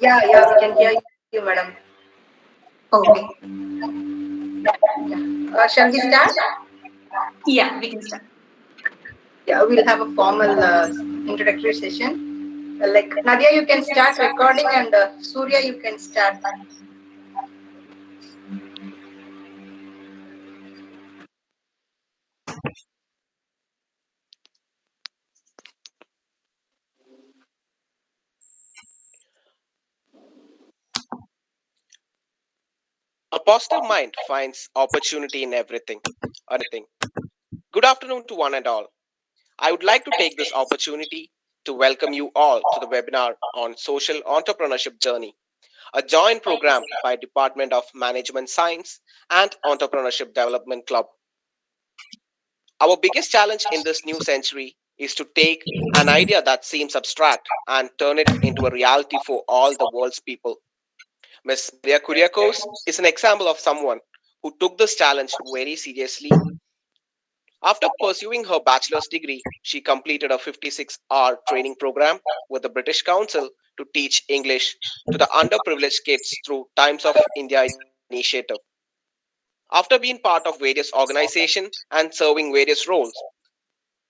Yeah, we can hear you, madam. Okay. Shall we start? Yeah, we can start. Yeah, we'll have a formal introductory session. Like Nadia, you can start recording, and Surya, you can start. A positive mind finds opportunity in everything. Good afternoon to one and all. I would like to take this opportunity to welcome you all to the webinar on social entrepreneurship journey, a joint program by Department of Management Science and Entrepreneurship Development Club. Our biggest challenge in this new century is to take an idea that seems abstract and turn it into a reality for all the world's people. Ms. Maria Kuriakos is an example of someone who took this challenge very seriously. After pursuing her bachelor's degree, she completed a 56-hour training program with the British Council to teach English to the underprivileged kids through Times of India initiative. After being part of various organizations and serving various roles,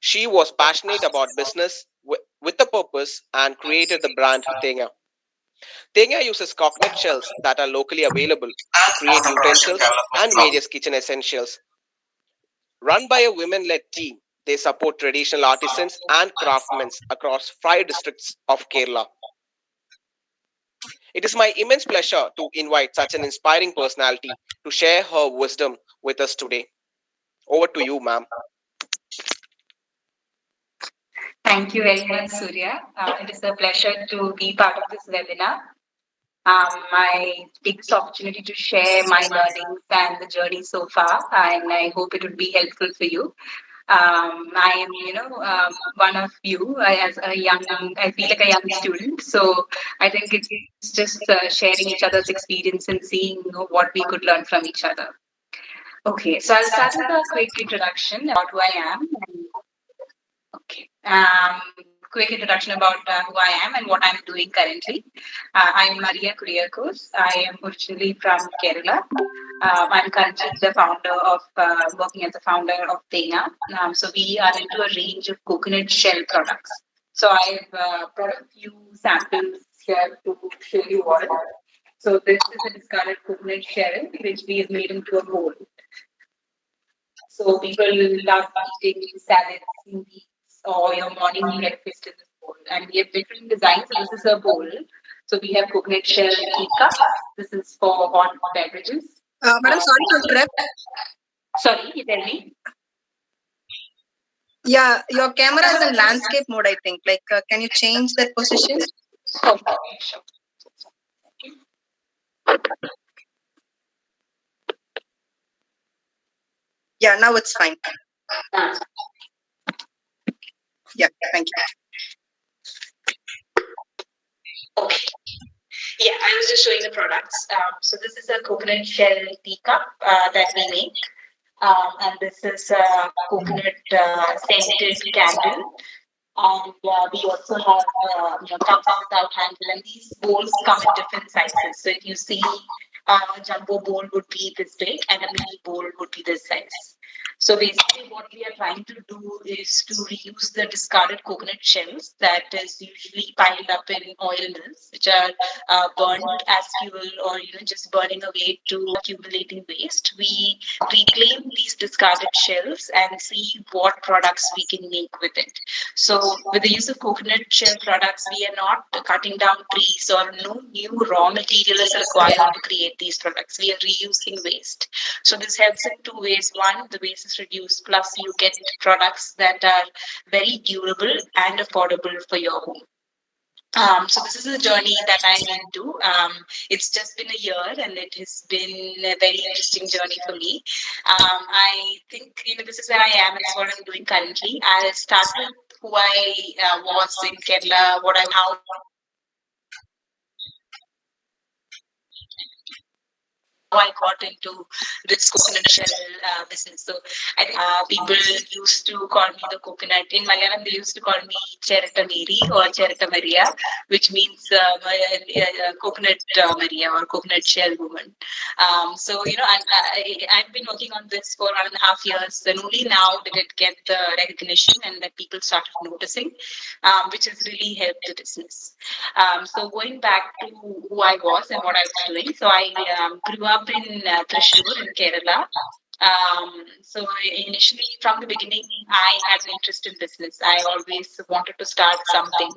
she was passionate about business with a purpose and created the brand Tenga. Tenga uses coconut shells that are locally available to create utensils and various kitchen essentials. Run by a women led team, they support traditional artisans and craftsmen across 5 districts of Kerala. It is my immense pleasure to invite such an inspiring personality to share her wisdom with us today. Over to you, ma'am. Thank you very much, Surya. It is a pleasure to be part of this webinar. I take this opportunity to share my learnings and the journey so far, and I hope it would be helpful for you. I am, one of you as a young, I feel like a young student. So I think it's just sharing each other's experience and seeing what we could learn from each other. Okay, so I'll start with a quick introduction about who I am. Okay. Quick introduction about who I am and what I'm doing currently. I'm Maria Kuriakos. I am originally from Kerala. I'm currently the founder of, working as a founder of Tenga. So we are into a range of coconut shell products. So I've brought a few samples here to show you all. So this is a discarded coconut shell, which we have made into a bowl. So people love eating salads, smoothies, or your morning breakfast in this bowl. And we have different designs. So this is a bowl. So we have coconut shell tea cups. This is for hot beverages. Madam, sorry to interrupt. Sorry, you tell me. Yeah, your camera is in landscape mode, I think. Like, can you change that position? Okay, sure. Yeah, now it's fine. Yeah, thank you. Okay. Yeah, I was just showing the products. So this is a coconut shell teacup that we make. And this is a coconut scented candle. And we also have cups without handle, and these bowls come in different sizes. So if you see, a jumbo bowl would be this big, and a mini bowl would be this size. So basically, what we are trying to do is to reuse the discarded coconut shells that is usually piled up in oil mills, which are burned as fuel, or just burning away to accumulating waste. We reclaim these discarded shells and see what products we can make with it. So, with the use of coconut shell products, we are not cutting down trees, or no new raw material is required to create these products. We are reusing waste. So, this helps in two ways. One, the waste is reduced, plus, you get products that are very durable and affordable for your home. So this is a journey that I'm into. It's just been a year, and it has been a very interesting journey for me. I think this is where I am. It's what I'm doing currently. I'll start with who I was in Kerala, what I how I got into this coconut shell business. So I think people used to call me the coconut. In Malayalam, they used to call me Cherata Mary or Cherata Maria, which means coconut Maria or coconut shell woman. So, I've been working on this for 1.5 years, and only now did it get the recognition and that people started noticing, which has really helped the business. So going back to who I was and what I was doing. So I grew up in Thrissur in Kerala. So initially, from the beginning, I had an interest in business. I always wanted to start something.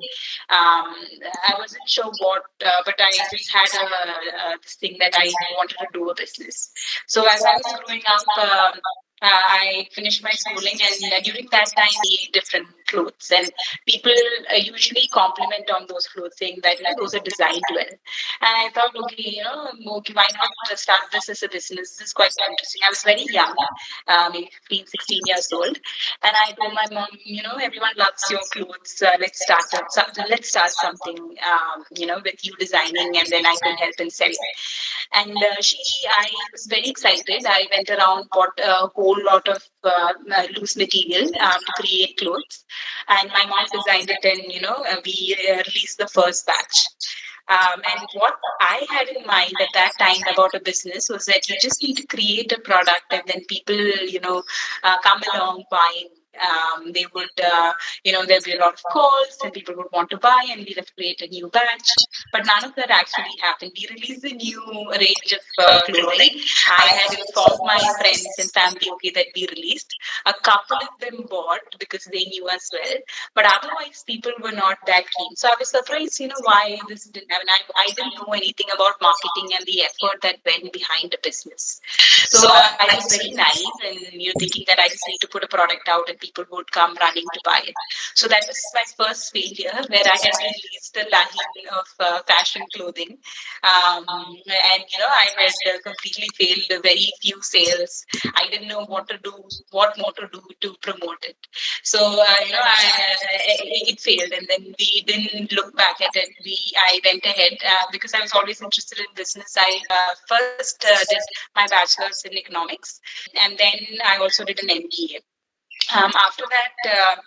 I wasn't sure what, but I just had this thing that I wanted to do a business. So as I was growing up, I finished my schooling, and during that time, I different clothes, and people usually compliment on those clothes, saying that those are designed well. And I thought, okay, okay, why not start this as a business? This is quite interesting. I was very young, maybe 15, 16 years old, and I told my mom, everyone loves your clothes. Let's start up something. Let's start something, with you designing, and then I can help in selling. And I was very excited. I went around, bought a whole lot of loose material to create clothes, and my mom designed it, and we released the first batch. And what I had in mind at that time about a business was that you just need to create a product, and then people, come along buying. They would, there'd be a lot of calls, and people would want to buy, and we'd have to create a new batch. But none of that actually happened. We released a new range of clothing. I had informed my friends and family, okay, that we released. A couple of them bought because they knew us well, but otherwise people were not that keen. So I was surprised, why this didn't happen. I didn't know anything about marketing and the effort that went behind a business. So I was very naive, and thinking that I just need to put a product out and people would come running to buy it. So that was my first failure, where I had released a line of fashion clothing, and I had completely failed. Very few sales. I didn't know what more to do to promote it. So it failed, and then we didn't look back at it. I went ahead because I was always interested in business. I first did my bachelor's in economics, and then I also did an MBA. After that,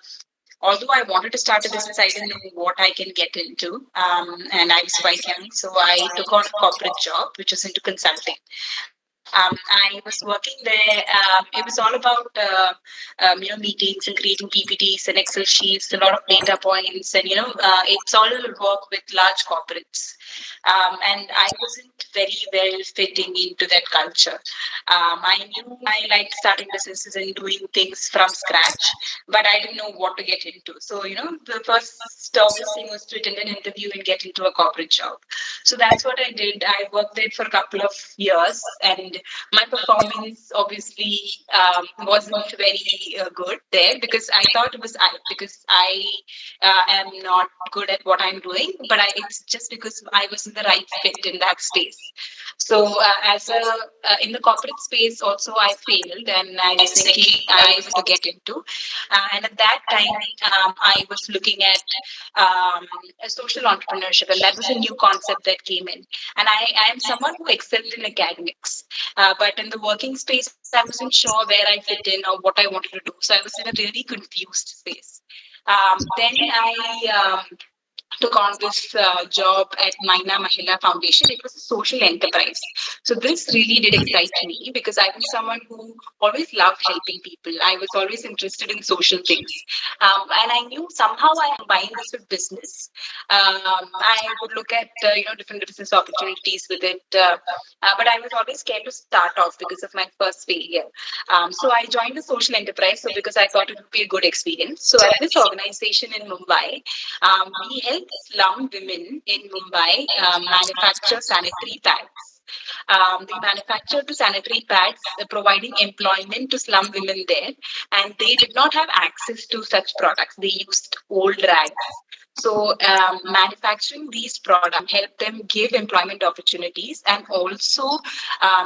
although I wanted to start a business, I didn't know what I can get into, and I was quite young, so I took on a corporate job, which was into consulting. I was working there. It was all about meetings and creating PPTs and Excel sheets, a lot of data points, and it's all work with large corporates. And I wasn't very well fitting into that culture. I knew I liked starting businesses and doing things from scratch, but I didn't know what to get into. So the first obvious thing was to attend an interview and get into a corporate job. So that's what I did. I worked there for a couple of years, and my performance obviously wasn't very good there, because I thought it was because I am not good at what I'm doing, but it's just because I was in the right fit in that space. So as a in the corporate space also, I failed, and I was thinking I was to get into, and at that time I was looking at a social entrepreneurship, and that was a new concept that came in. And I am someone who excelled in academics, but in the working space, I wasn't sure where I fit in or what I wanted to do. So I was in a really confused space. Then I took on this job at Maina Mahila Foundation. It was a social enterprise. So this really did excite me, because I was someone who always loved helping people. I was always interested in social things. And I knew somehow I combined this with business. I would look at different business opportunities with it. But I was always scared to start off because of my first failure. So I joined the social enterprise, so because I thought it would be a good experience. So at this organization in Mumbai, we help slum women in Mumbai manufacture sanitary pads. They manufactured the sanitary pads, providing employment to slum women there, and they did not have access to such products. They used old rags. So manufacturing these products helped them give employment opportunities, and also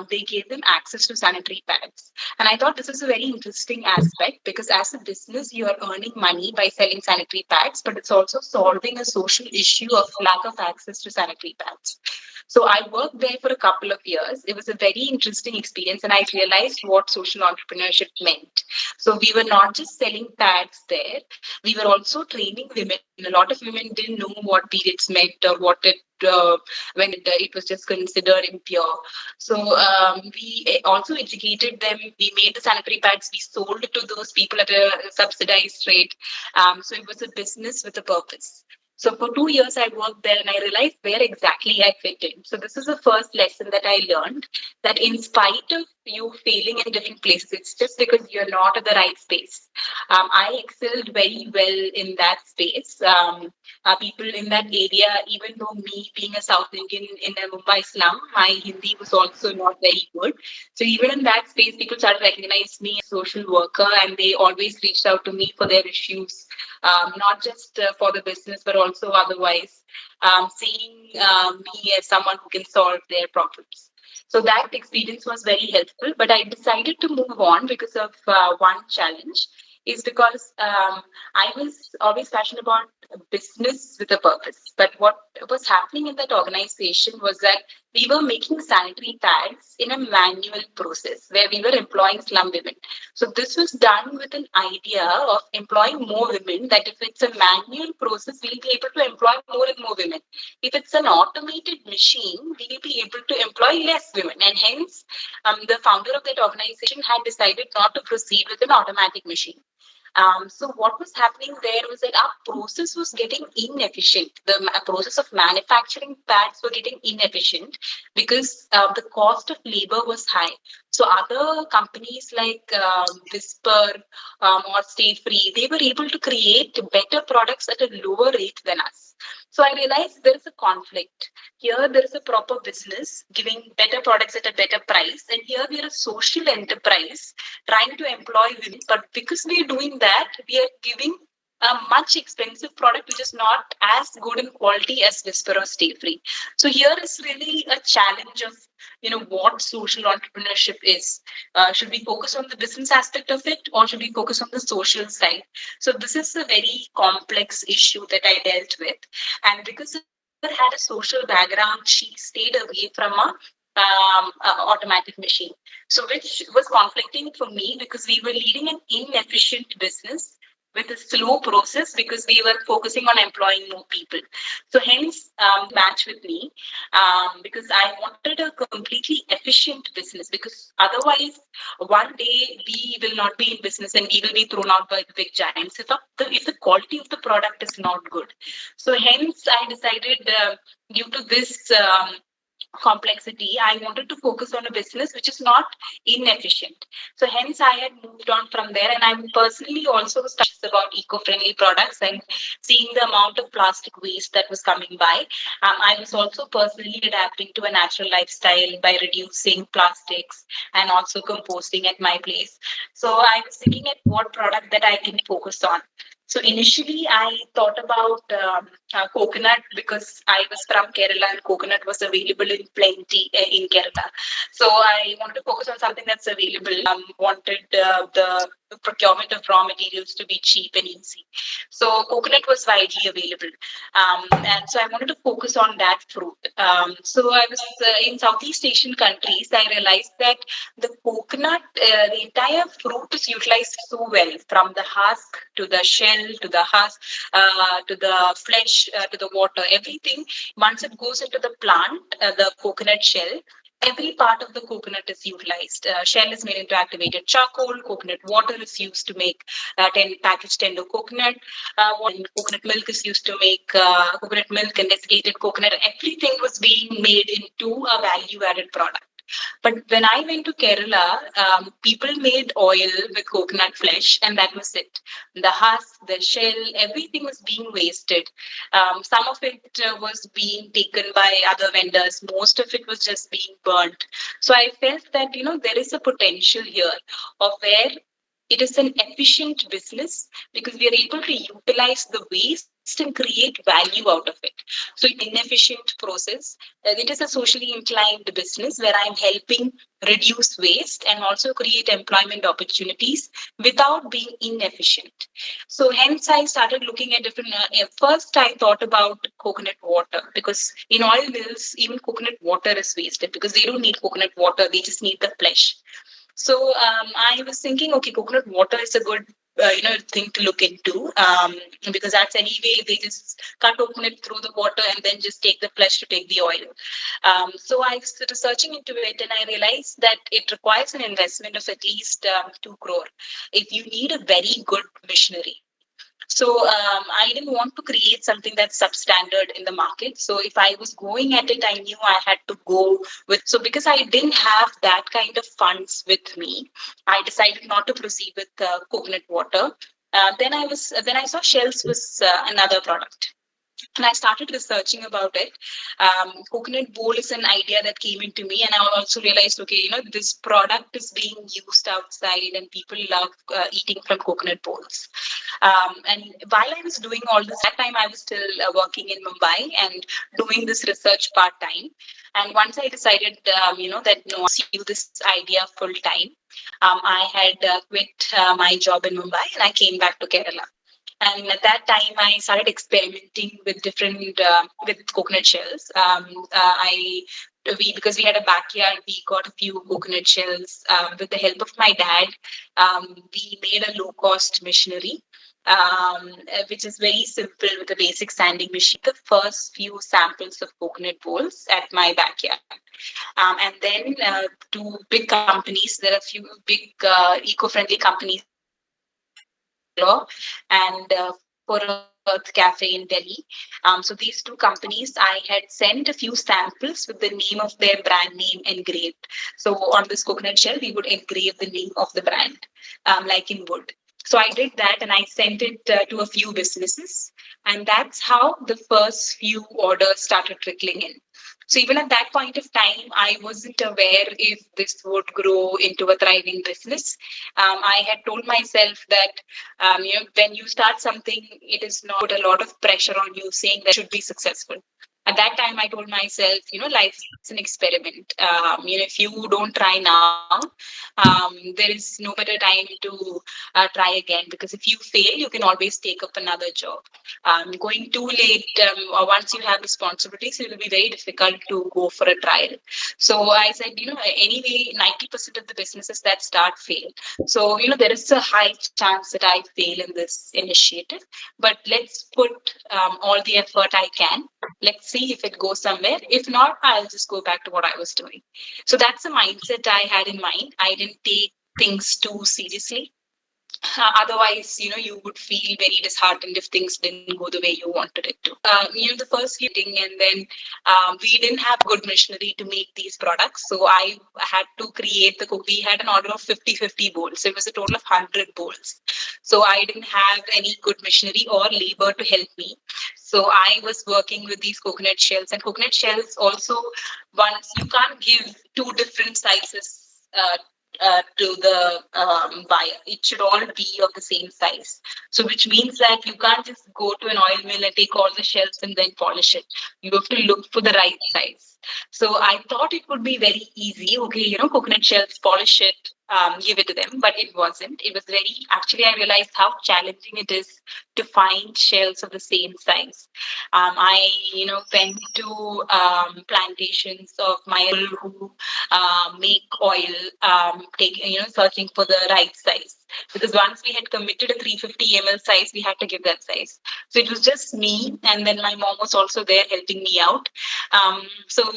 they gave them access to sanitary pads. And I thought this is a very interesting aspect, because as a business, you are earning money by selling sanitary pads, but it's also solving a social issue of lack of access to sanitary pads. So I worked there for a couple of years. It was a very interesting experience, and I realized what social entrepreneurship meant. So we were not just selling pads there, we were also training women. A lot of women didn't know what periods meant or what it was just considered impure. So we also educated them. We made the sanitary pads. We sold to those people at a subsidized rate. So it was a business with a purpose. So for 2 years, I worked there and I realized where exactly I fit in. So this is the first lesson that I learned, that in spite of you failing in different places, it's just because you're not at the right space. I excelled very well in that space. People in that area, even though me being a South Indian in a Mumbai slum, my Hindi was also not very good. So even in that space, people started recognizing me as a social worker, and they always reached out to me for their issues, not just for the business, but also otherwise, seeing me as someone who can solve their problems. So that experience was very helpful, but I decided to move on because of one challenge. Is because I was always passionate about business with a purpose. But what was happening in that organization was that we were making sanitary pads in a manual process where we were employing slum women. So this was done with an idea of employing more women, that if it's a manual process, we'll be able to employ more and more women. If it's an automated machine, we will be able to employ less women. And hence, the founder of that organization had decided not to proceed with an automatic machine. So what was happening there was that our process was getting inefficient. The process of manufacturing pads were getting inefficient because the cost of labor was high. So other companies like Whisper or Stay Free, they were able to create better products at a lower rate than us. So I realized there is a conflict. Here there is a proper business giving better products at a better price. And here we are a social enterprise trying to employ women. But because we are doing that, we are giving a much expensive product which is not as good in quality as Whisper or Stay Free. So here is really a challenge of what social entrepreneurship is. Should we focus on the business aspect of it, or should we focus on the social side? So this is a very complex issue that I dealt with, and because her had a social background, she stayed away from a automatic machine. So which was conflicting for me because we were leading an inefficient business with a slow process because we were focusing on employing more people. So hence, match with me because I wanted a completely efficient business, because otherwise one day we will not be in business and we will be thrown out by the big giants if the quality of the product is not good. So hence I decided due to this complexity, I wanted to focus on a business which is not inefficient. So hence I had moved on from there, and I'm personally also studying about eco-friendly products and seeing the amount of plastic waste that was coming by. I was also personally adapting to a natural lifestyle by reducing plastics and also composting at my place. So I was looking at what product that I can focus on. So initially, I thought about coconut because I was from Kerala and coconut was available in plenty in Kerala. So I wanted to focus on something that's available. Wanted the procurement of raw materials to be cheap and easy. So coconut was widely available, and so I wanted to focus on that fruit. So I was in Southeast Asian countries. I realized that the coconut, the entire fruit is utilized so well, from the husk to the shell to the husk to the flesh to the water. Everything, once it goes into the plant, the coconut shell, every part of the coconut is utilized. Shell is made into activated charcoal. Coconut water is used to make packaged tender coconut. Coconut milk is used to make coconut milk and desiccated coconut. Everything was being made into a value-added product. But when I went to Kerala, people made oil with coconut flesh, and that was it. The husk, the shell, everything was being wasted. Some of it was being taken by other vendors. Most of it was just being burnt. So I felt that, there is a potential here of where it is an efficient business because we are able to utilize the waste and create value out of it. So it's an inefficient process. It is a socially inclined business where I'm helping reduce waste and also create employment opportunities without being inefficient. So hence I started looking at different. First, I thought about coconut water because in oil mills, even coconut water is wasted because they don't need coconut water; they just need the flesh. So I was thinking, okay, coconut water is a good thing to look into because that's anyway they just cut coconut through the water and then just take the flesh to take the oil. So I was researching into it and I realized that it requires an investment of at least 2 crore if you need a very good machinery. So I didn't want to create something that's substandard in the market. So if I was going at it, I knew I had to go with. So because I didn't have that kind of funds with me, I decided not to proceed with coconut water. Then I saw shells was another product. And I started researching about it. Coconut bowl is an idea that came into me, and I also realized, okay, this product is being used outside, and people love eating from coconut bowls. And while I was doing all this, that time I was still working in Mumbai and doing this research part time. And once I decided, that no, I'll pursue this idea full time, I had quit my job in Mumbai and I came back to Kerala. And at that time, I started experimenting with different with coconut shells. Because we had a backyard, we got a few coconut shells. With the help of my dad, we made a low cost machinery. Which is very simple with a basic sanding machine. The first few samples of coconut bowls at my backyard. And then to big companies, there are a few big eco-friendly companies and for Earth Cafe in Delhi. So these two companies, I had sent a few samples with the name of their brand name engraved. So on this coconut shell, we would engrave the name of the brand, like in wood. So I did that and I sent it to a few businesses. And that's how the first few orders started trickling in. So even at that point of time, I wasn't aware if this would grow into a thriving business. I had told myself that when you start something, it is not a lot of pressure on you saying that should be successful. At that time, I told myself, life is an experiment. If you don't try now, there is no better time to try again because if you fail, you can always take up another job. Going too late, or once you have responsibilities, it will be very difficult to go for a trial. So I said, anyway, 90% of the businesses that start fail. So, there is a high chance that I fail in this initiative, but let's put all the effort I can. Let's see if it goes somewhere. If not, I'll just go back to what I was doing. So that's the mindset I had in mind. I didn't take things too seriously. Otherwise, you would feel very disheartened if things didn't go the way you wanted it to. The first few thing, and then we didn't have good machinery to make these products. So I had to create we had an order of 50-50 bowls. So it was a total of 100 bowls. So I didn't have any good machinery or labor to help me. So I was working with these coconut shells, and coconut shells also, once you can't give two different sizes to the buyer. It should all be of the same size. So which means that you can't just go to an oil mill and take all the shells and then polish it. You have to look for the right size. So I thought it would be very easy. Okay, coconut shells, polish it, give it to them, but it wasn't. It was actually, I realized how challenging it is to find shells of the same size. I, went to plantations of my who make oil, searching for the right size. Because once we had committed a 350 ml size, we had to give that size. So it was just me, and then my mom was also there helping me out. So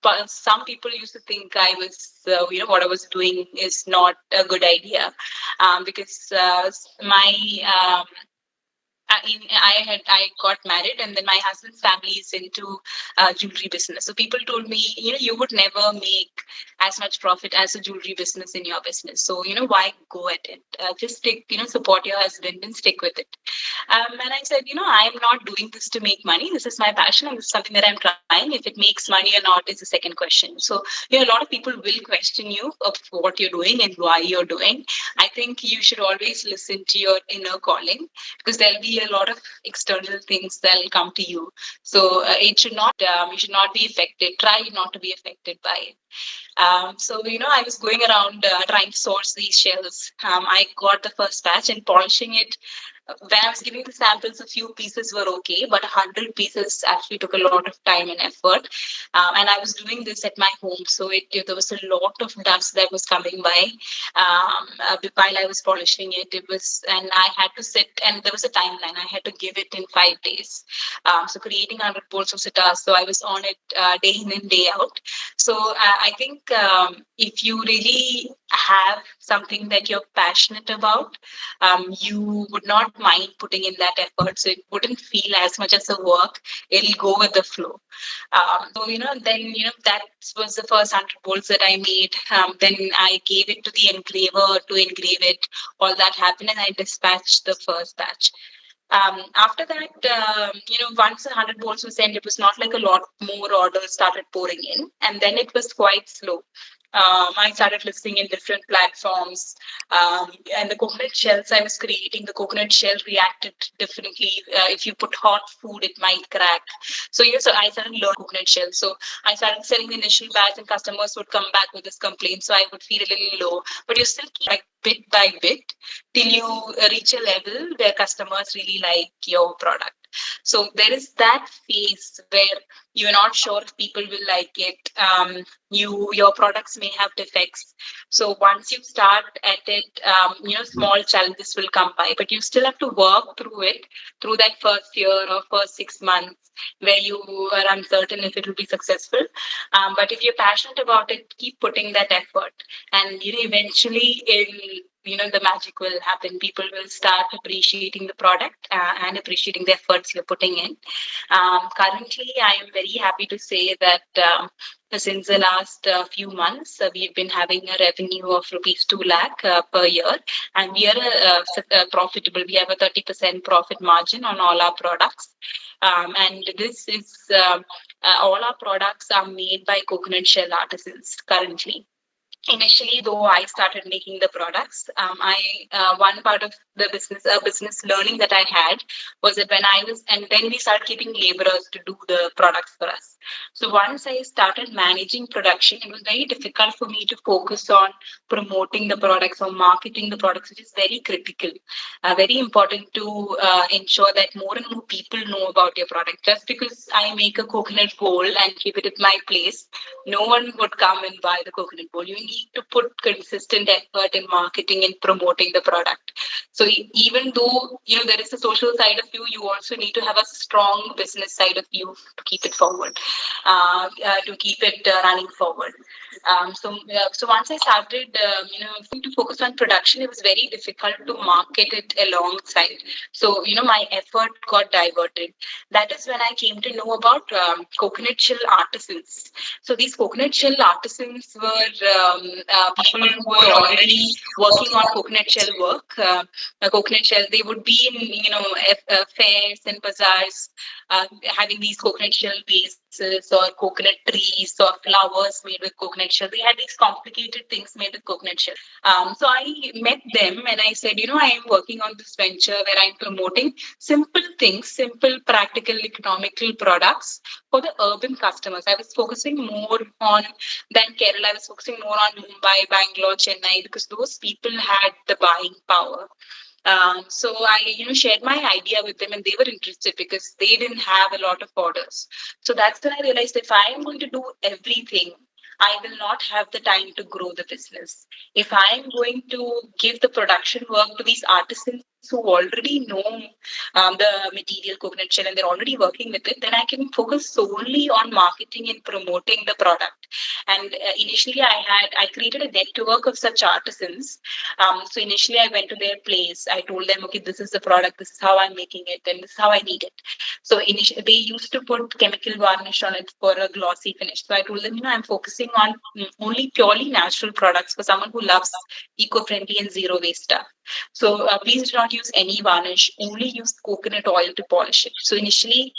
but some people used to think I was, what I was doing is not a good idea, because I got married, and then my husband's family is into jewelry business. So people told me, you would never make as much profit as a jewelry business in your business. So, why go at it? Just stick, support your husband and stick with it. And I said, I'm not doing this to make money. This is my passion, and this is something that I'm trying. If it makes money or not is the second question. So, a lot of people will question you of what you're doing and why you're doing. I think you should always listen to your inner calling, because there'll be be a lot of external things that'll come to you. So it should not, you should not be affected. Try not to be affected by it. So, I was going around trying to source these shells. I got the first batch and polishing it. When I was giving the samples, a few pieces were okay, but 100 pieces actually took a lot of time and effort. And I was doing this at my home, so there was a lot of dust that was coming by while I was polishing it. And I had to sit, and there was a timeline. I had to give it in 5 days. So creating 100 bowls was a task. So I was on it day in and day out. So I think if you really have something that you're passionate about, you would not mind putting in that effort. So it wouldn't feel as much as a work. It'll go with the flow. That was the first 100 bowls that I made. Then I gave it to the engraver to engrave it. All that happened, and I dispatched the first batch. After that, once 100 bowls were sent, it was not like a lot more orders started pouring in, and then it was quite slow. I started listing in different platforms, and the coconut shells I was creating, the coconut shell reacted differently. If you put hot food, it might crack. So I started learning coconut shell. So I started selling the initial batch, and customers would come back with this complaint. So I would feel a little low, but you still keep like bit by bit till you reach a level where customers really like your product. So there is that phase where you're not sure if people will like it. Your products may have defects. So once you start at it, small challenges will come by, but you still have to work through it through that first year or first 6 months where you are uncertain if it will be successful. But if you're passionate about it, keep putting that effort, and eventually the magic will happen. People will start appreciating the product and appreciating the efforts you're putting in. Currently, I am very happy to say that since the last few months, we've been having a revenue of rupees 2 lakh per year, and we are profitable. We have a 30% profit margin on all our products. And this is all our products are made by coconut shell artisans currently. Initially, though, I started making the products. One part of the business learning that I had was that and then we started keeping laborers to do the products for us. So once I started managing production, it was very difficult for me to focus on promoting the products or marketing the products, which is very critical, very important to ensure that more and more people know about your product. Just because I make a coconut bowl and keep it at my place, no one would come and buy the coconut bowl. You need to put consistent effort in marketing and promoting the product. So even though there is a social side of you also need to have a strong business side of you to keep it forward, to keep it running forward. So once I started, to focus on production, it was very difficult to market it alongside. So my effort got diverted. That is when I came to know about coconut shell artisans. So these coconut shell artisans were people who were already working on coconut shell work. Coconut shell, they would be in fairs and bazaars, having these coconut shell vases or coconut trees or flowers made with coconut shell. They had these complicated things made with coconut shell. So I met them and I said, I am working on this venture where I'm promoting simple things, simple, practical, economical products for the urban customers. I was focusing more on than Kerala. I was focusing more on Mumbai, Bangalore, Chennai, because those people had the buying power. So I, shared my idea with them, and they were interested because they didn't have a lot of orders. So that's when I realized if I am going to do everything, I will not have the time to grow the business. If I am going to give the production work to these artisans who already know the material coconut shell and they're already working with it, then I can focus solely on marketing and promoting the product. And initially I created a network of such artisans. So initially I went to their place. I told them, okay, this is the product, this is how I'm making it, and this is how I need it. So initially they used to put chemical varnish on it for a glossy finish. So I told them, I'm focusing on only purely natural products for someone who loves eco-friendly and zero waste stuff. So please do not use any varnish, only use coconut oil to polish it. So initially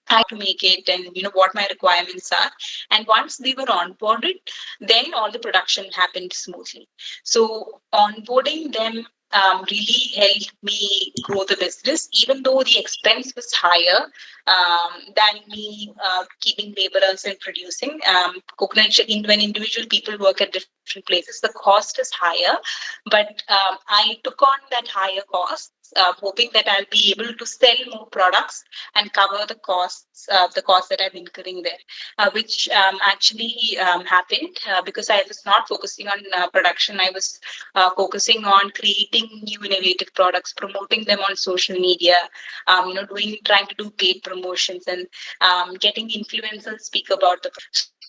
I to make it and what my requirements are. And once they were onboarded, then all the production happened smoothly. So onboarding them really helped me grow the business, even though the expense was higher than me keeping laborers and producing. Coconut shell, when individual people work at different places, the cost is higher. But I took on that higher cost, hoping that I'll be able to sell more products and cover the costs that I'm incurring there, which actually happened because I was not focusing on production. I was focusing on creating new innovative products, promoting them on social media, trying to do paid promotions and getting influencers speak about the.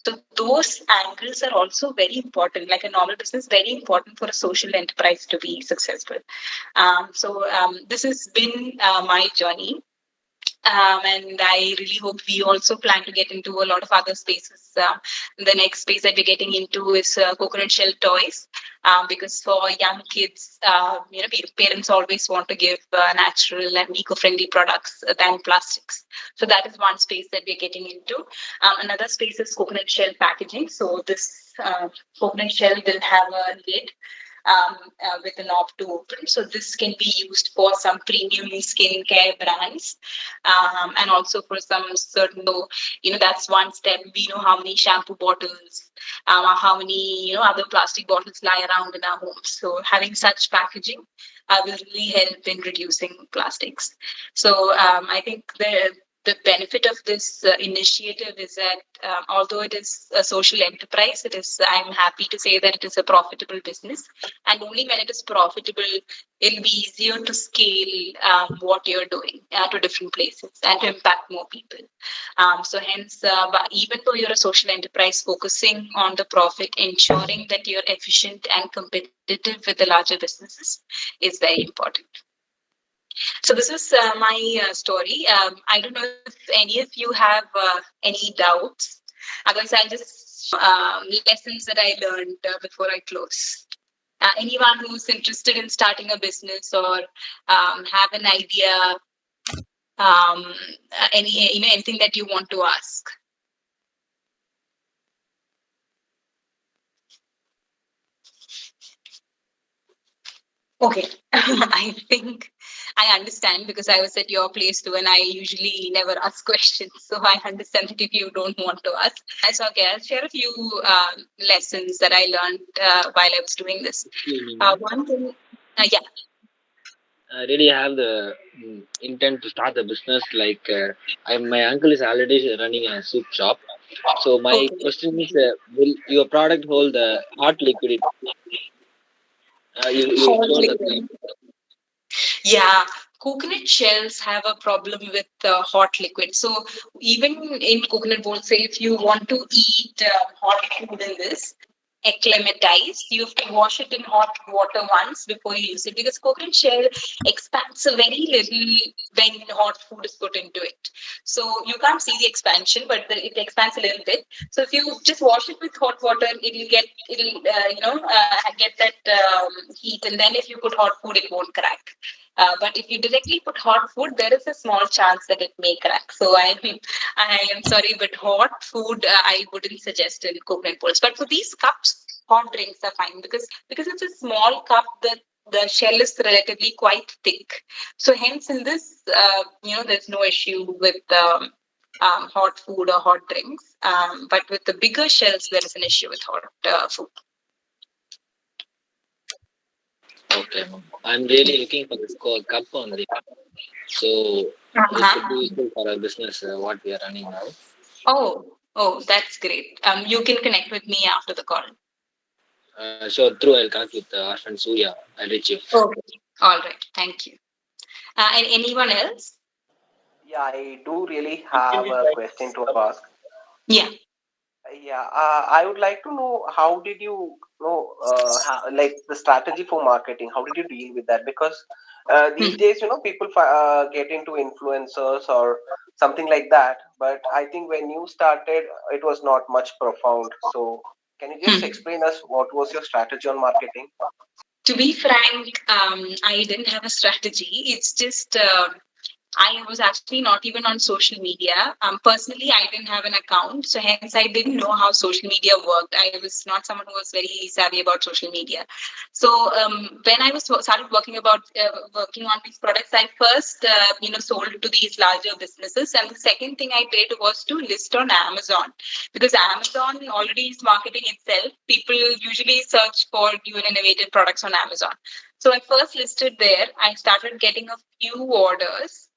So those angles are also very important. Like a normal business, very important for a social enterprise to be successful. This has been my journey. And I really hope we also plan to get into a lot of other spaces. The next space that we're getting into is coconut shell toys, because for young kids, parents always want to give natural and eco-friendly products than plastics. So that is one space that we're getting into. Another space is coconut shell packaging. So this coconut shell will have a lid with a knob to open. So this can be used for some premium skincare brands, and also for some certain. So that's one step. We know how many shampoo bottles, how many other plastic bottles lie around in our homes. So having such packaging will really help in reducing plastics. So I think the benefit of this initiative is that although it is a social enterprise, I'm happy to say that it is a profitable business. And only when it is profitable, it'll be easier to scale what you're doing to different places and to impact more people. So hence, but even though you're a social enterprise, focusing on the profit, ensuring that you're efficient and competitive with the larger businesses is very important. So this is my story. I don't know if any of you have any doubts. Otherwise, I'll just lessons that I learned before I close. Anyone who's interested in starting a business or have an idea, anything that you want to ask. Okay, I think I understand because I was at your place too, and I usually never ask questions. So I understand that if you don't want to ask. So okay, I'll share a few lessons that I learned while I was doing this. One thing, yeah. I really have the intent to start a business. Like my uncle is already running a soup shop. So my Okay. question is, will your product hold hot liquid? You Hot told that. liquid. Yeah, coconut shells have a problem with hot liquid. So even in coconut bowl, say if you want to eat hot food in this, acclimatized, you have to wash it in hot water once before you use it because coconut shell expands a very little when hot food is put into it. So you can't see the expansion, but it expands a little bit. So if you just wash it with hot water, it'll get that heat, and then if you put hot food, it won't crack. But if you directly put hot food, there is a small chance that it may crack. So I am sorry, but hot food I wouldn't suggest in coconut bowls. But for these cups, hot drinks are fine because it's a small cup. The shell is relatively quite thick. So hence in this, there's no issue with hot food or hot drinks. But with the bigger shells, there is an issue with hot food. Okay, ma'am. I'm really looking for this cup only. So it could be useful for our business, what we are running now. Oh, that's great. You can connect with me after the call. So through I'll connect with our friend Surya. I'll reach you. Okay. All right. Thank you. And anyone else? Yeah, I do really have a question to ask. Yeah. Yeah, I would like to know how did you know, like the strategy for marketing? How did you deal with that? Because these days, people get into influencers or something like that. But I think when you started, it was not much profound. So, can you just explain us what was your strategy on marketing? To be frank, I didn't have a strategy. It's just I was actually not even on social media. Personally, I didn't have an account, so hence I didn't know how social media worked. I was not someone who was very savvy about social media. So when I was started working on these products, I first sold to these larger businesses, and the second thing I did was to list on Amazon, because Amazon already is marketing itself. People usually search for new and innovative products on Amazon. So I first listed there. I started getting a few orders,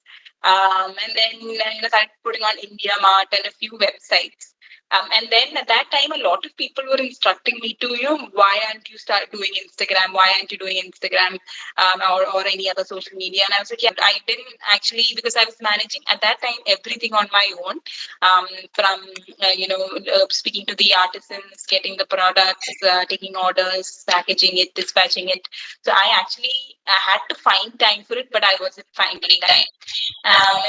and then started putting on India Mart and a few websites. And then at that time, a lot of people were instructing me to, why aren't you start doing Instagram? Why aren't you doing Instagram, or any other social media? And I was like, yeah, I didn't actually, because I was managing at that time everything on my own, from speaking to the artisans, getting the products, taking orders, packaging it, dispatching it. So I had to find time for it, but I wasn't finding time.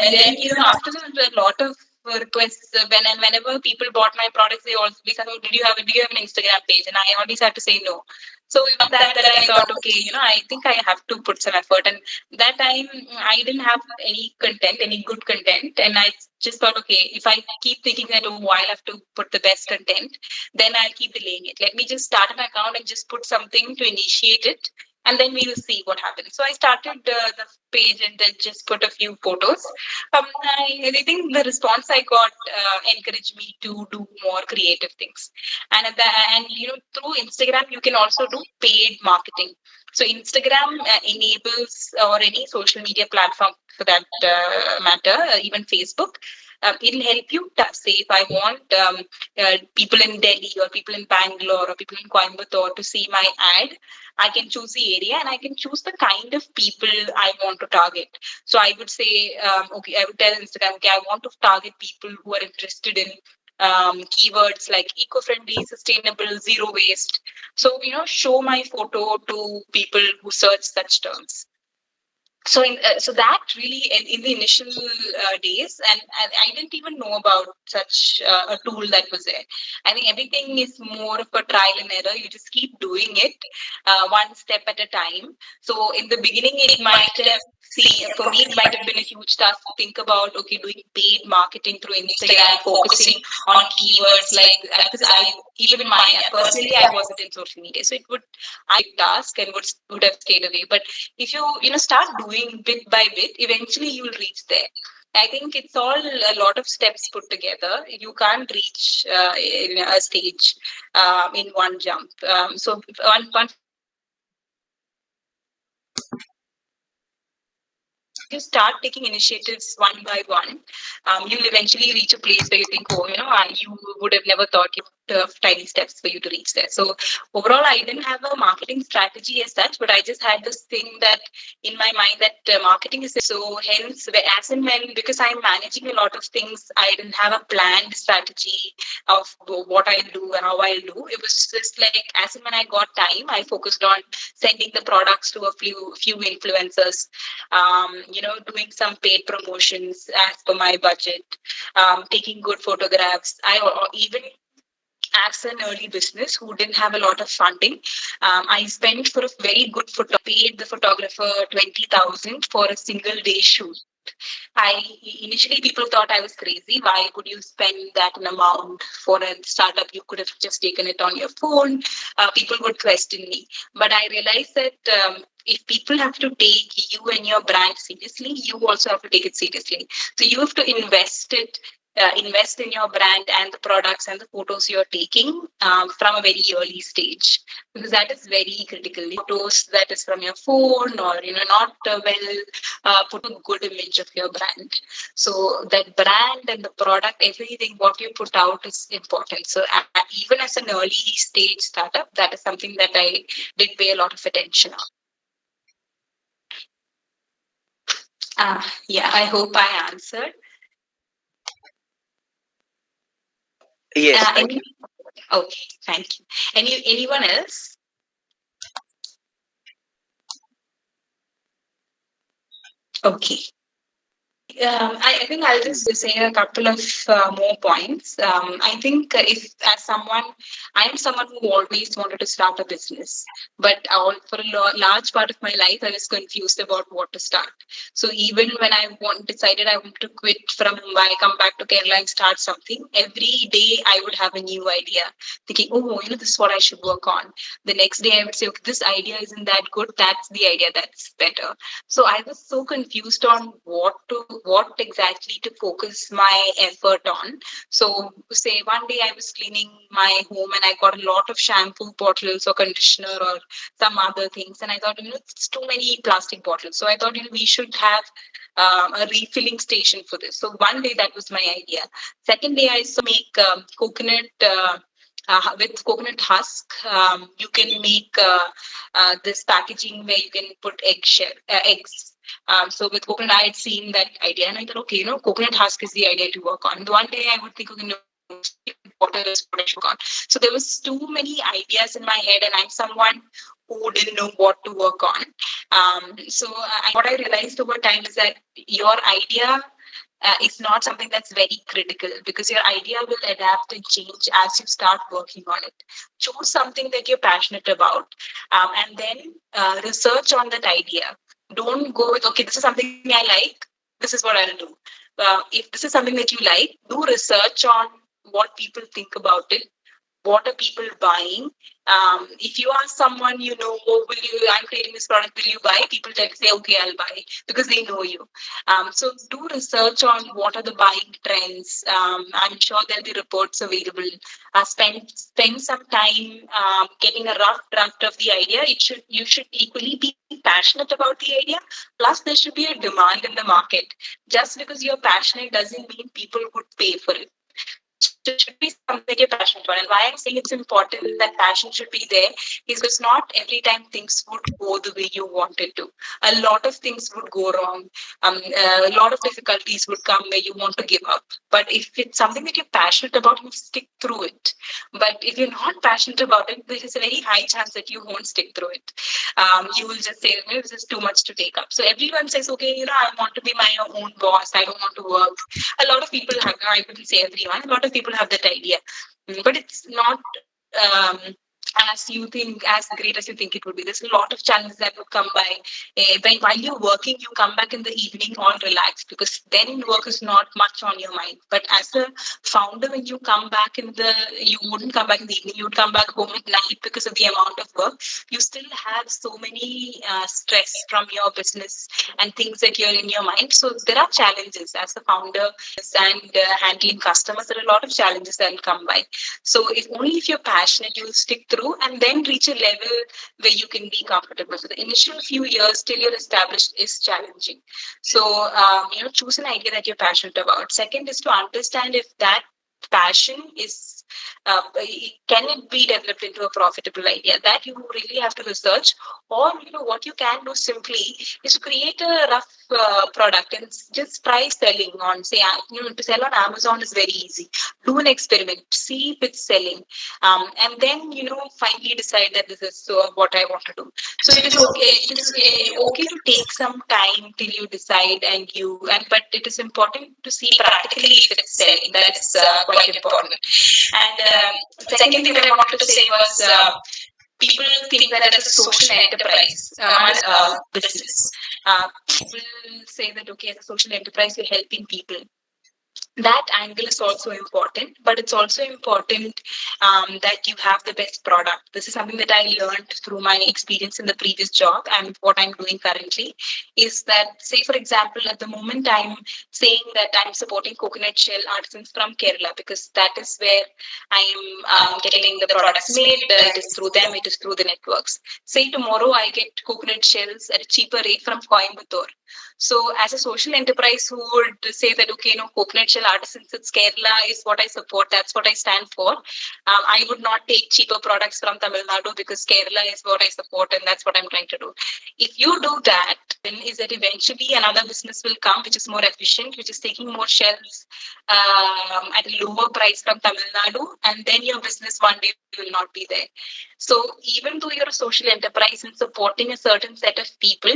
And then, after a lot of requests, whenever people bought my products, they always said, "Oh, do you have an Instagram page?" And I always had to say no. So with that I thought, okay, I think I have to put some effort. And that time I didn't have any good content, and I just thought, okay, if I keep thinking that, oh, I'll have to put the best content, then I'll keep delaying it. Let me just start an account and just put something to initiate it, and then we will see what happens. So I started the page and then just put a few photos. I think the response I got encouraged me to do more creative things. And through Instagram you can also do paid marketing. So Instagram enables, or any social media platform for that matter, even Facebook. It'll help you say, if I want people in Delhi or people in Bangalore or people in Coimbatore to see my ad, I can choose the area and I can choose the kind of people I want to target. So I would say, okay, I would tell Instagram, okay, I want to target people who are interested in keywords like eco-friendly, sustainable, zero waste. So, show my photo to people who search such terms. So that really, in the initial days, and I didn't even know about such a tool that was there. I think everything is more of a trial and error. You just keep doing it one step at a time. So in the beginning, it might have for me, it might have been a huge task to think about, okay, doing paid marketing through Instagram, focusing on keywords like, because I even my personally I wasn't in social media, so it would I task and would have stayed away. But if you start doing bit by bit, eventually you will reach there. I think it's all a lot of steps put together. You can't reach in a stage in one jump. So once you start taking initiatives one by one, you'll eventually reach a place where you think, oh, you would have never thought you tiny steps for you to reach there. So overall, I didn't have a marketing strategy as such, but I just had this thing that in my mind that marketing is so. Hence, as and when, because I'm managing a lot of things, I didn't have a planned strategy of what I'll do and how I'll do. It was just like as and when I got time, I focused on sending the products to a few influencers, doing some paid promotions as per my budget, taking good photographs. Even as an early business who didn't have a lot of funding, I spent for a very good paid the photographer 20,000 for a single day shoot. Initially people thought I was crazy. Why would you spend that an amount for a startup? You could have just taken it on your phone. People would question me, but I realized that if people have to take you and your brand seriously, you also have to take it seriously. So you have to invest in your brand and the products and the photos you're taking from a very early stage, because that is very critical. Photos that is from your phone, or not put a good image of your brand. So that brand and the product, everything what you put out is important. So even as an early stage startup, that is something that I did pay a lot of attention on. Yeah, I hope I answered. Yes, thank you. Okay, thank you. Anyone else? Okay. I think I'll just say a couple of more points. I think if as someone, I am someone who always wanted to start a business, but for a large part of my life, I was confused about what to start. So even when decided I want to quit from Mumbai, come back to Kerala and start something, every day I would have a new idea, thinking, oh, this is what I should work on. The next day I would say, okay, this idea isn't that good. That's the idea that's better. So I was so confused on what exactly to focus my effort on. So say one day I was cleaning my home and I got a lot of shampoo bottles or conditioner or some other things. And I thought, it's too many plastic bottles. So I thought, we should have a refilling station for this. So one day that was my idea. Second day I saw make coconut with coconut husk, you can make this packaging where you can put eggs. So with coconut, I had seen that idea, and I thought, okay, coconut husk is the idea to work on. And one day I would think, okay, no, water is what I should work on. So there was too many ideas in my head, and I'm someone who didn't know what to work on. What I realized over time is that your idea is not something that's very critical, because your idea will adapt and change as you start working on it. Choose something that you're passionate about, and then research on that idea. Don't go with, okay, this is something I like, this is what I'll do. If this is something that you like, do research on what people think about it. What are people buying? If you ask someone, oh, I'm creating this product, will you buy? People tend to say, okay, I'll buy, because they know you. So do research on what are the buying trends. I'm sure there'll be reports available. Spend some time getting a rough draft of the idea. You should equally be passionate about the idea. Plus, there should be a demand in the market. Just because you're passionate doesn't mean people would pay for it. So it should be something that you're passionate about. And why I'm saying it's important that passion should be there is because not every time things would go the way you wanted to. A lot of things would go wrong. A lot of difficulties would come where you want to give up. But if it's something that you're passionate about, you stick through it. But if you're not passionate about it, there is a very high chance that you won't stick through it. You will just say, this is too much to take up. So everyone says, okay, I want to be my own boss. I don't want to work. A lot of people have, I wouldn't say everyone, a lot of people have that idea. But it's not as great as you think it would be. There's a lot of challenges that would come by. While you're working, you come back in the evening all relaxed, because then work is not much on your mind. But as a founder, when you come back you wouldn't come back in the evening, you would come back home at night because of the amount of work. You still have so many stress from your business and things that you're in your mind. So there are challenges as a founder, and handling customers. There are a lot of challenges that will come by. So if you're passionate, you'll stick through and then reach a level where you can be comfortable. So the initial few years till you're established is challenging. So choose an idea that you're passionate about. Second is to understand if that passion is can it be developed into a profitable idea. That you really have to research. Or what you can do simply is create a rough product and just try selling on, say, to sell on Amazon is very easy. Do an experiment, see if it's selling, and then finally decide that this is what I want to do. So it is okay to take some time till you decide, but it is important to see practically if it's selling. That's quite important. And the second thing that I wanted to say was, people think that as a social enterprise, business, people say that, okay, as a social enterprise, you're helping people. That angle is also important, but it's also important that you have the best product. This is something that I learned through my experience in the previous job, and what I'm doing currently is that, say, for example, at the moment I'm saying that I'm supporting coconut shell artisans from Kerala, because that is where I'm getting the products made. It is through them, it is through the networks. Say tomorrow I get coconut shells at a cheaper rate from Coimbatore. So as a social enterprise who would say that, okay, coconut shell artisans. It's Kerala is what I support. That's what I stand for. I would not take cheaper products from Tamil Nadu because Kerala is what I support, and that's what I'm trying to do. If you do that, then is that eventually another business will come which is more efficient, which is taking more shelves at a lower price from Tamil Nadu, and then your business one day will not be there. So even though you're a social enterprise and supporting a certain set of people,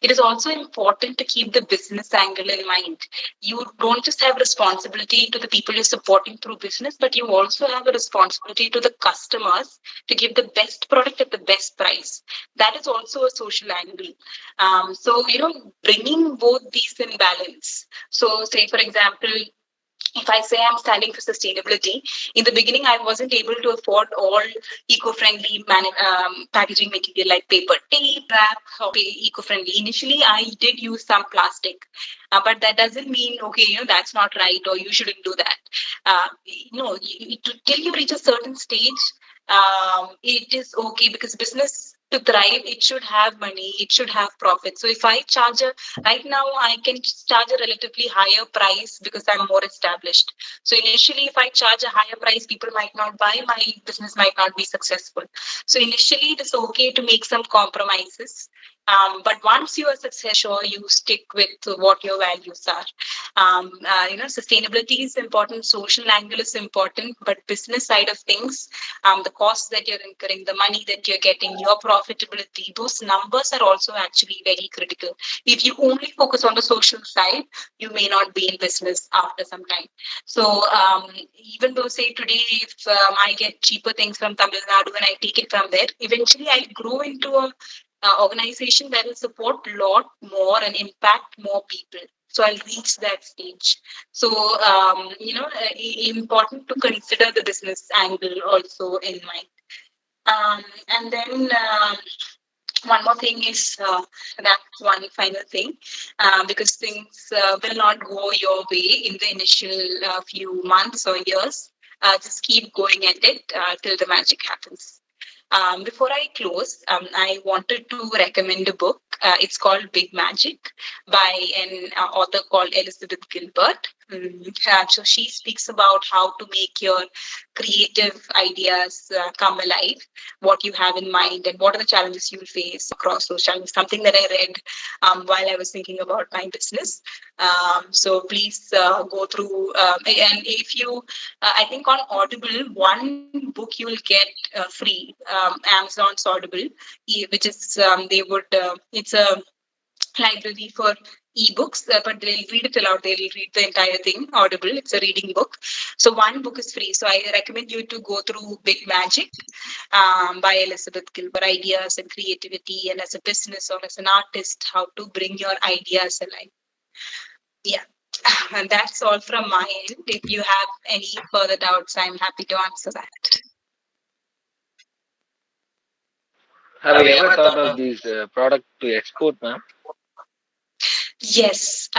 it is also important to keep the business angle in mind. You don't just have responsibility to the people you're supporting through business, but you also have a responsibility to the customers to give the best product at the best price. That is also a social angle. So, bringing both these in balance. So, say, for example, if I say I'm standing for sustainability, in the beginning I wasn't able to afford all eco-friendly packaging material like paper tape, wrap, or eco-friendly. Initially, I did use some plastic, but that doesn't mean okay, that's not right or you shouldn't do that. No, till you reach a certain stage, it is okay because business to thrive, it should have money, it should have profit. So if I charge right now, I can charge a relatively higher price because I'm more established. So initially, if I charge a higher price, people might not buy, my business might not be successful. So initially, it is okay to make some compromises. But once you are successful, you stick with what your values are. Sustainability is important, social angle is important, but business side of things, the costs that you're incurring, the money that you're getting, your profitability, those numbers are also actually very critical. If you only focus on the social side, you may not be in business after some time. So even though say today, if I get cheaper things from Tamil Nadu and I take it from there, eventually I'll grow into a organization that will support a lot more and impact more people. So I'll reach that stage. So, important to consider the business angle also in mind. And then one more thing is that's one final thing, because things will not go your way in the initial few months or years. Just keep going at it till the magic happens. Before I close, I wanted to recommend a book. It's called Big Magic by an author called Elizabeth Gilbert. So she speaks about how to make your creative ideas come alive, what you have in mind, and what are the challenges you'll face across those challenges. Something that I read while I was thinking about my business. So please go through. And if you, I think on Audible, one book you will get free. Amazon's Audible, which is it's a library for ebooks, but they'll read it aloud. They'll read the entire thing. Audible, it's a reading book. So one book is free. So I recommend you to go through Big Magic by Elizabeth Gilbert. Ideas and creativity, and as a business or as an artist, how to bring your ideas alive. Yeah. And that's all from my end. If you have any further doubts, I'm happy to answer that. Have you ever thought of this product to export, ma'am? Yes.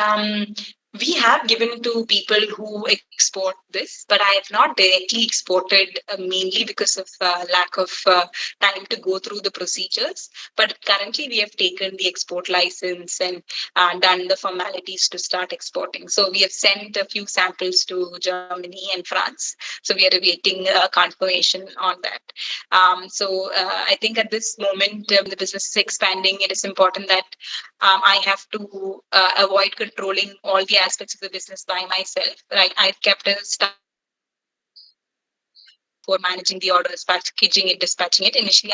We have given to people who export this, but I have not directly exported mainly because of lack of time to go through the procedures. But currently, we have taken the export license and done the formalities to start exporting. So we have sent a few samples to Germany and France. So we are awaiting confirmation on that. So I think at this moment, the business is expanding. It is important that I have to avoid controlling all the aspects of the business by myself. Right, I've kept a staff for managing the orders, packaging it, dispatching it. Initially,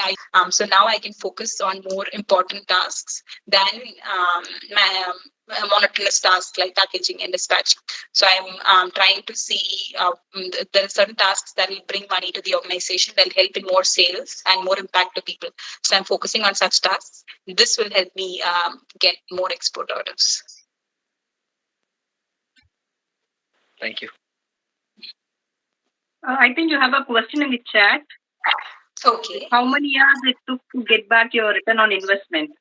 so now I can focus on more important tasks than my monotonous tasks like packaging and dispatching. So I'm trying to see there are certain tasks that will bring money to the organization, that will help in more sales and more impact to people. So I'm focusing on such tasks. This will help me get more export orders. Thank you. I think you have a question in the chat. Okay. How many years it took to get back your return on investment?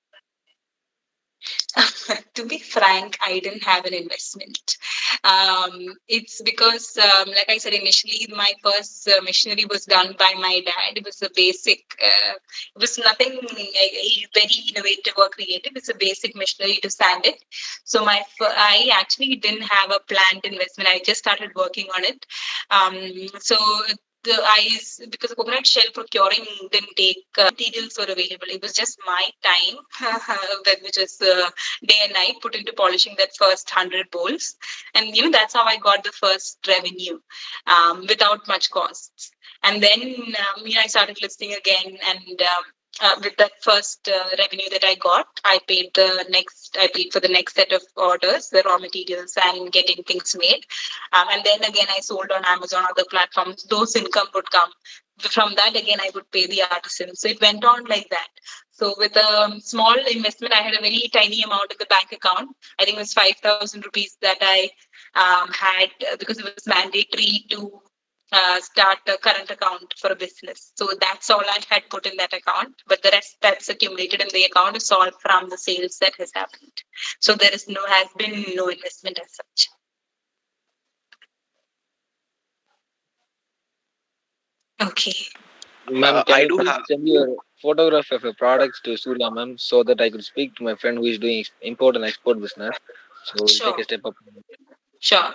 To be frank, I didn't have an investment. It's because, like I said initially, my first missionary was done by my dad. It was a basic, it was nothing very innovative or creative. It's a basic missionary to sand it. So I actually didn't have a planned investment. I just started working on it. So because the coconut shell procuring didn't take materials were available. It was just my time, which is day and night, put into polishing that first 100 bowls. And, that's how I got the first revenue without much costs. And then, I started listing again, and with that first revenue that I got, I paid for the next set of orders, the raw materials and getting things made. And then again, I sold on Amazon, other platforms. Those income would come. From that, again, I would pay the artisan. So it went on like that. So with a small investment, I had a very tiny amount in the bank account. I think it was 5,000 rupees that I had because it was mandatory to start a current account for a business. So that's all I had put in that account. But the rest that's accumulated in the account is all from the sales that has happened. So has been no investment as such. Okay. Ma'am, can I you do please have. send your photograph of your products to Surya, ma'am, so that I could speak to my friend who is doing import and export business. So we'll take Sure. a step up. Sure.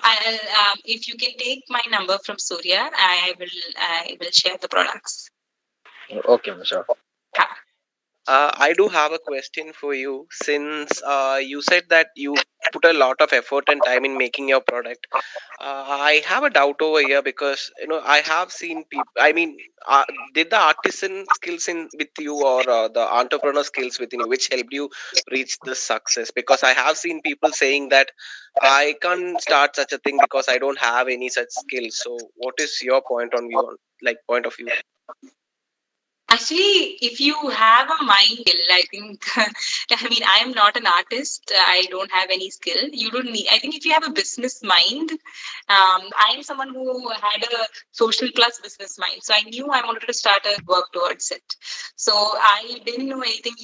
If you can take my number from Surya, I will share the products. Okay, ma'am, sure. I do have a question for you. Since you said that you put a lot of effort and time in making your product, I have a doubt over here because I have seen people. I mean, did the artisan skills in with you or the entrepreneur skills within you, which helped you reach this success? Because I have seen people saying that I can't start such a thing because I don't have any such skills. So, what is your point of view? Actually, if you have a mind skill, I think, I mean, I am not an artist. I don't have any skill. You don't need, I think if you have a business mind, I am someone who had a social plus business mind. So I knew I wanted to start a work towards it. So I didn't know anything.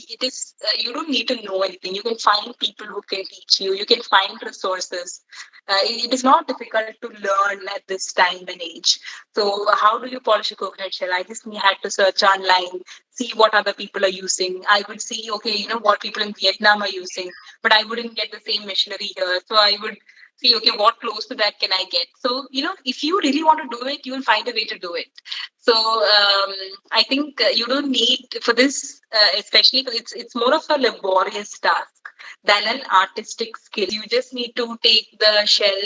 You don't need to know anything. You can find people who can teach you. You can find resources. It is not difficult to learn at this time and age. So how do you polish a coconut shell? I just had to search online, see what other people are using. I would see, okay, what people in Vietnam are using, but I wouldn't get the same machinery here. So I would see, okay, what close to that can I get? So, if you really want to do it, you will find a way to do it. So I think you don't need for this, especially it's more of a laborious task than an artistic skill. You just need to take the shell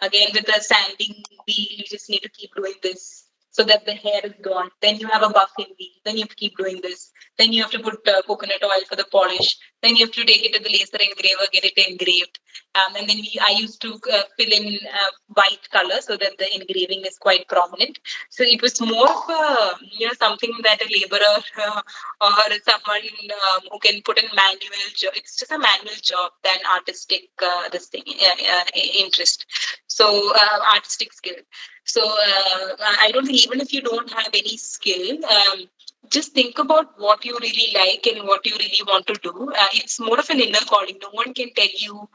again with the sanding wheel. You just need to keep doing this so that the hair is gone. Then you have a buffing wheel. Then you have to keep doing this. Then you have to put coconut oil for the polish. Then you have to take it to the laser engraver, get it engraved. And then I used to fill in white color so that the engraving is quite prominent. So it was more of a, something that a laborer or someone who can put in manual job. It's just a manual job than artistic interest. So artistic skill. So I don't think even if you don't have any skill, just think about what you really like and what you really want to do. It's more of an inner calling. No one can tell you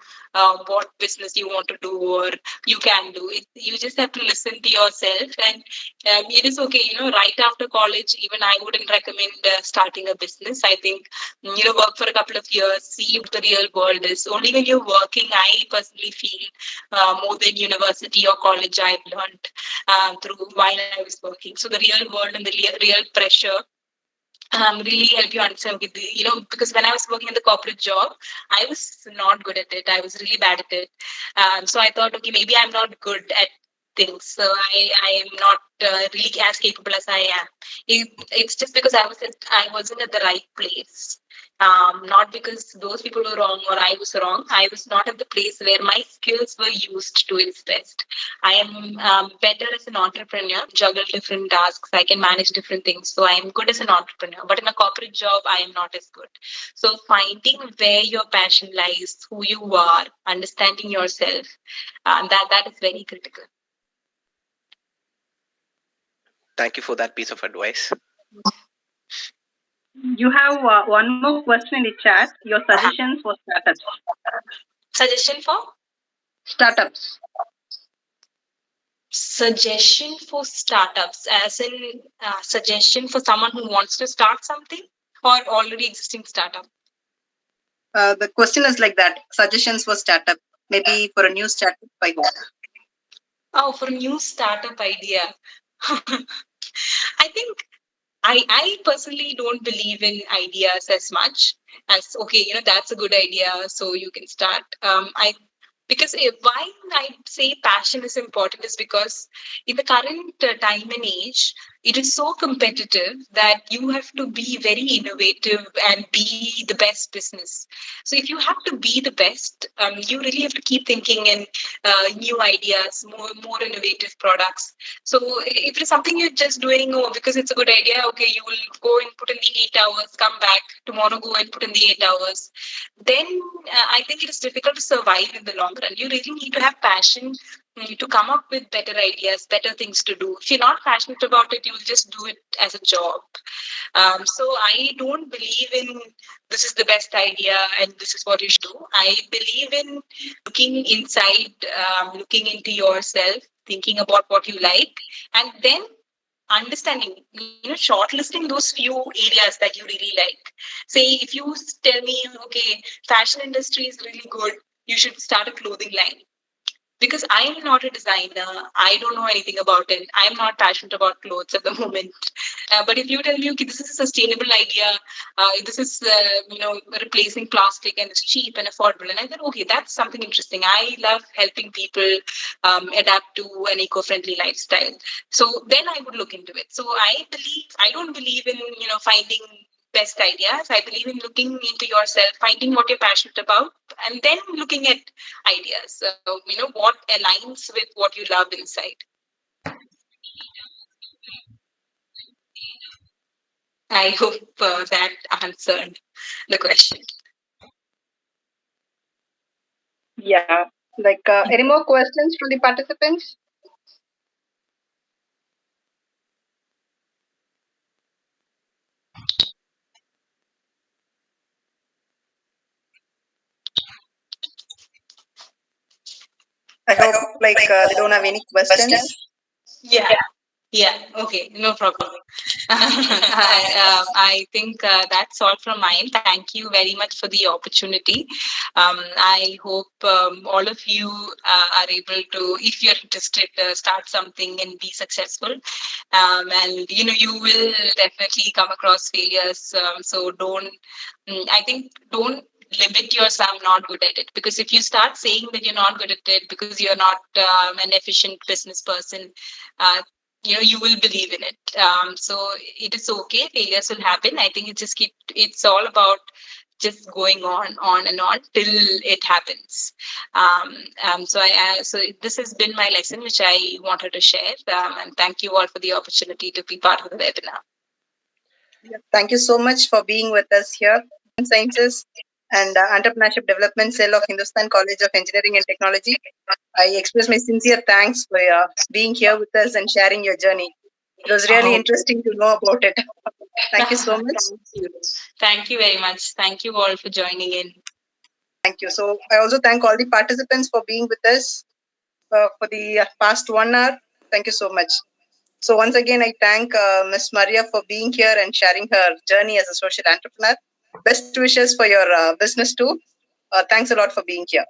what business you want to do or you can do it. You just have to listen to yourself, and it is okay. Right after college, even I wouldn't recommend starting a business. I think work for a couple of years, see what the real world is. Only when you're working, I personally feel more than university or college I've learned through while I was working. So the real world and the real pressure really help you understand. Okay, because when I was working in the corporate job, I was not good at it. I was really bad at it. So I thought, okay, maybe I'm not good at things. So I am not really as capable as I am. It's just because I wasn't at the right place. Not because those people were wrong or I was wrong. I was not at the place where my skills were used to its best. I am better as an entrepreneur, juggle different tasks. I can manage different things. So I am good as an entrepreneur. But in a corporate job, I am not as good. So finding where your passion lies, who you are, understanding yourself, that is very critical. Thank you for that piece of advice. You have one more question in the chat. Your suggestions for startups. Suggestion for? Startups. Suggestion for startups, as in suggestion for someone who wants to start something or already existing startup? The question is like that. Suggestions for startup. Maybe for a new startup, I hope. Oh, for a new startup idea. I think I personally don't believe in ideas as much as, okay, that's a good idea, so you can start. Because why I say passion is important is because in the current time and age, it is so competitive that you have to be very innovative and be the best business. So if you have to be the best, you really have to keep thinking in new ideas, more innovative products. So if it's something you're just doing, oh, because it's a good idea, okay, you will go and put in the 8 hours, come back tomorrow, go and put in the 8 hours. Then I think it is difficult to survive in the long run. You really need to have passion to come up with better ideas, better things to do. If you're not passionate about it, you will just do it as a job. So I don't believe in this is the best idea and this is what you should do. I believe in looking inside, looking into yourself, thinking about what you like, and then understanding, shortlisting those few areas that you really like. Say if you tell me, okay, fashion industry is really good, you should start a clothing line. Because I am not a designer, I don't know anything about it. I'm not passionate about clothes at the moment. But if you tell me, okay, this is a sustainable idea, this is replacing plastic and it's cheap and affordable, and I said, okay, that's something interesting. I love helping people adapt to an eco-friendly lifestyle. So then I would look into it. So I don't believe in finding best ideas. I believe in looking into yourself, finding what you're passionate about, and then looking at ideas. So, what aligns with what you love inside. I hope that answered the question. Yeah. Like any more questions from the participants? I hope like they don't have any questions. Yeah. Okay. No problem. I think that's all from my end. Thank you very much for the opportunity. I hope all of you are able to, if you're interested, start something and be successful. And you will definitely come across failures. So I think don't limit yourself. I'm not good at it, because if you start saying that you're not good at it because you're not an efficient business person, uh, you will believe in it. So it is okay, failures will happen. I think it's all about just going on and on till it happens. So this has been my lesson which I wanted to share, and thank you all for the opportunity to be part of the webinar. Yeah. Thank you so much for being with us here. Sciences and Entrepreneurship Development Cell of Hindustan College of Engineering and Technology. I express my sincere thanks for being here with us and sharing your journey. It was really interesting to know about it. Thank you so much. Thank you very much. Thank you all for joining in. Thank you. So I also thank all the participants for being with us for the past 1 hour. Thank you so much. So once again, I thank Ms. Maria for being here and sharing her journey as a social entrepreneur. Best wishes for your business too. Thanks a lot for being here.